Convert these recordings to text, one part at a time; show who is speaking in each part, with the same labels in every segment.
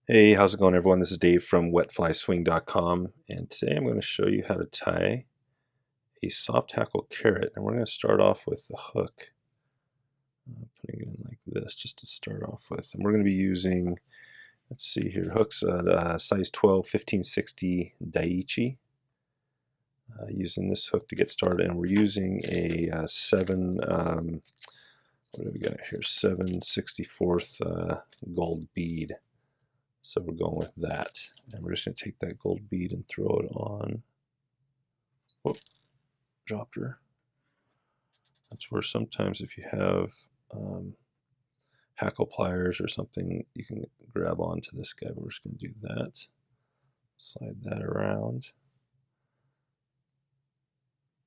Speaker 1: Hey, how's it going, everyone? This is Dave from wetflyswing.com, and today I'm going to show you how to tie a soft hackle carrot. And we're going to start off with the hook, putting it in like this just to start off with. And we're going to be using, let's see here, hooks size 12, 1560 Daiichi. Using this hook to get started, and we're using a 7, what do we got here? 7/64 gold bead. So we're going with that. And we're just going to take that gold bead and throw it on. Whoop, dropped her. That's where sometimes if you have hackle pliers or something, you can grab onto this guy, but we're just going to do that. Slide that around.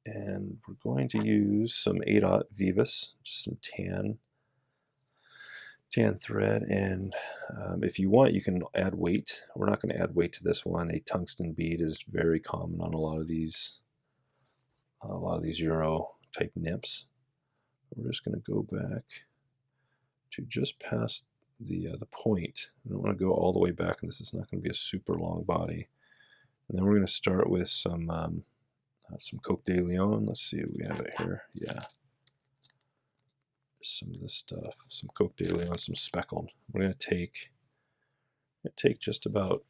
Speaker 1: And we're going to use some 8/0 Vivas, just some tan thread, and if you want, you can add weight. We're not going to add weight to this one. A tungsten bead is very common on a lot of these Euro type nymphs. We're just going to go back to just past the point. We don't want to go all the way back, and this is not going to be a super long body. And then we're going to start with some Coq de Leon. Let's see, we have it here. Yeah. Some of this stuff, some Coq de Leon, some speckled. We're going to take just about,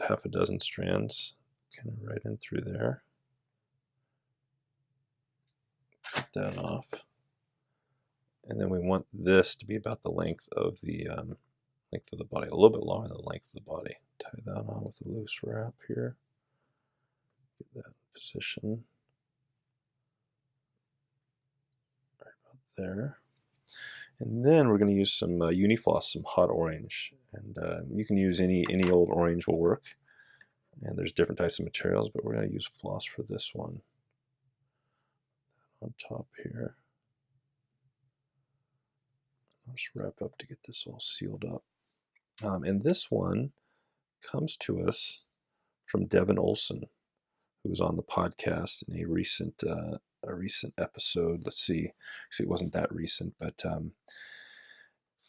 Speaker 1: half a dozen strands, kind of right in through there. Cut that off, and then we want this to be about the length of the body, a little bit longer than the length of the body. Tie that on with a loose wrap here. Get that in position right about there. And then we're going to use some Unifloss, some hot orange, and you can use any old orange will work. And there's different types of materials, but we're going to use floss for this one. On top here. I'll just wrap up to get this all sealed up. And this one comes to us from Devin Olson, who was on the podcast in a recent episode. Let's see, actually it wasn't that recent, but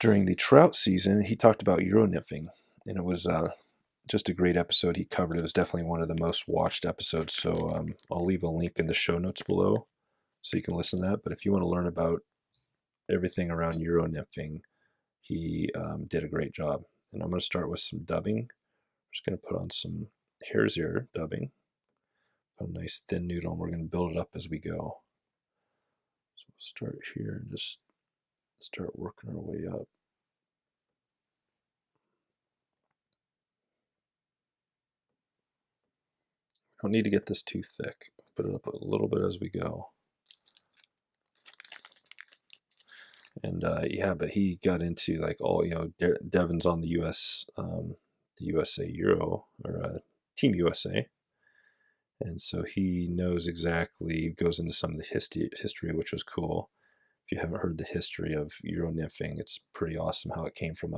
Speaker 1: during the trout season, he talked about Euro nymphing, and it was just a great episode he covered. It was definitely one of the most watched episodes, so I'll leave a link in the show notes below so you can listen to that. But if you want to learn about everything around Euro nymphing, he did a great job. And I'm going to start with some dubbing. I'm just going to put on some hare's ear dubbing. Put a nice thin noodle, and we're going to build it up as we go. So we'll start here and just start working our way up. We don't need to get this too thick. Put it up a little bit as we go. And yeah, but he got into like all, Devin's on the USA Euro, or Team USA. And so he knows exactly, goes into some of the history, which was cool. If you haven't heard the history of Euro nymphing, it's pretty awesome how it came from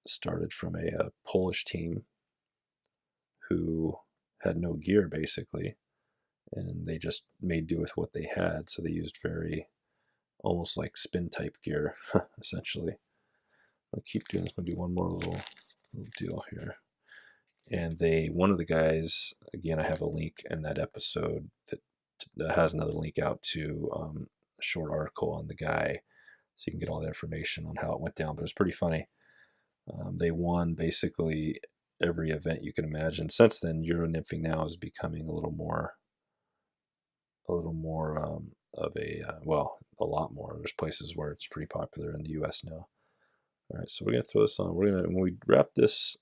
Speaker 1: started from a Polish team who had no gear basically, and they just made do with what they had. So they used very almost like spin type gear, essentially. I'll keep doing this. I'm gonna do one more little deal here. And one of the guys, again, I have a link in that episode that has another link out to a short article on the guy, so you can get all the information on how it went down. But it was pretty funny. They won basically every event you can imagine. Since then, Euro nymphing now is becoming a little more of a lot more. There's places where it's pretty popular in the U.S. now. All right, so we're gonna throw this on. When we wrap this,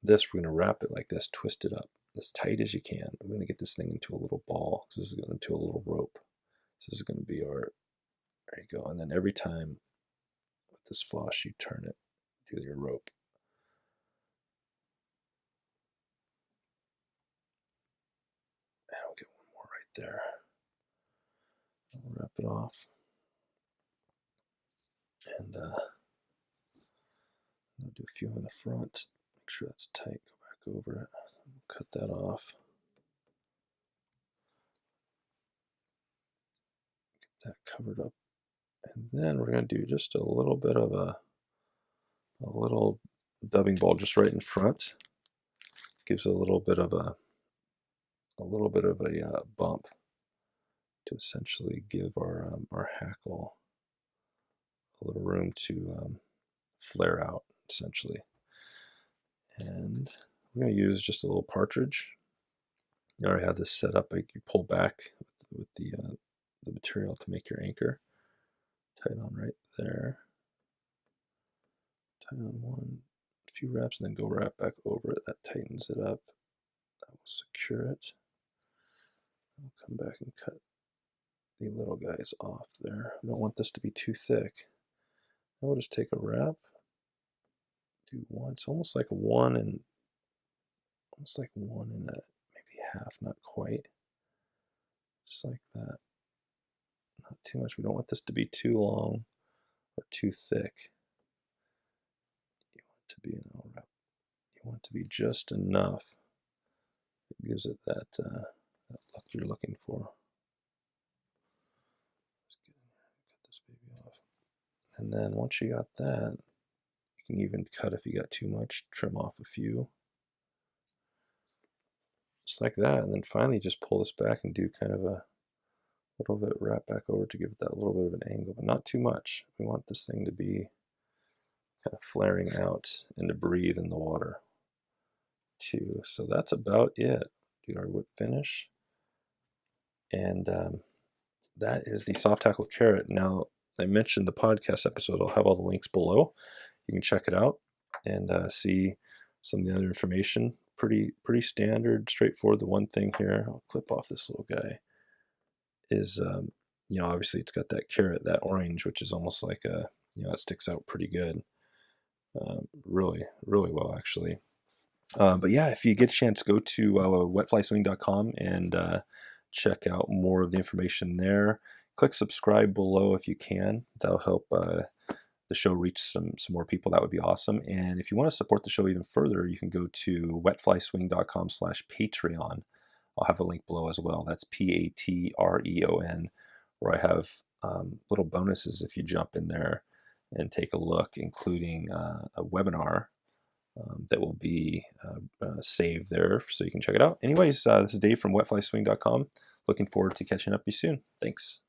Speaker 1: we're gonna wrap it like this, twist it up as tight as you can. We're gonna get this thing into a little ball. This is going into a little rope. This is gonna be our. There you go. And then every time with this floss, you turn it, do your rope. And we'll get one more right there. We'll wrap it off. And I'll do a few in the front. Make sure that's tight. Go back over it. Cut that off. Get that covered up. And then we're going to do just a little bit of a little dubbing ball just right in front. Gives a little bit of a bump to essentially give our hackle a little room to flare out, essentially. And we're going to use just a little partridge. You already have this set up. You pull back with the material to make your anchor. Tight on right there. Tight on one, a few wraps, and then go right back over it. That tightens it up. That will secure it. I'll come back and cut the little guys off there. We don't want this to be too thick. Now we'll just take a wrap, do one. It's almost like one and a maybe half, not quite. Just like that. Not too much. We don't want this to be too long or too thick. You want it to be an L wrap. You want it to be just enough. It gives it that look you're looking for. Cut this baby off. And then once you got that, you can even cut if you got too much, trim off a few. Just like that. And then finally just pull this back and do kind of a little bit wrap back over to give it that little bit of an angle, but not too much. We want this thing to be kind of flaring out and to breathe in the water too. So that's about it. Do our whip finish. And that is the Soft Hackle Carrot. Now, I mentioned the podcast episode. I'll have all the links below. You can check it out and see some of the other information. Pretty standard, straightforward. The one thing here, I'll clip off this little guy, is obviously it's got that carrot, that orange, which is almost like it sticks out pretty good. Really well, actually. But yeah, if you get a chance, go to wetflyswing.com and check out more of the information there. Click subscribe below if you can. That'll help the show reach some more people. That would be awesome. And if you want to support the show even further, you can go to wetflyswing.com/Patreon. I'll have a link below as well. That's Patreon, where I have little bonuses if you jump in there and take a look, including a webinar that will be saved there so you can check it out. Anyways, this is Dave from wetflyswing.com. Looking forward to catching up with you soon. Thanks.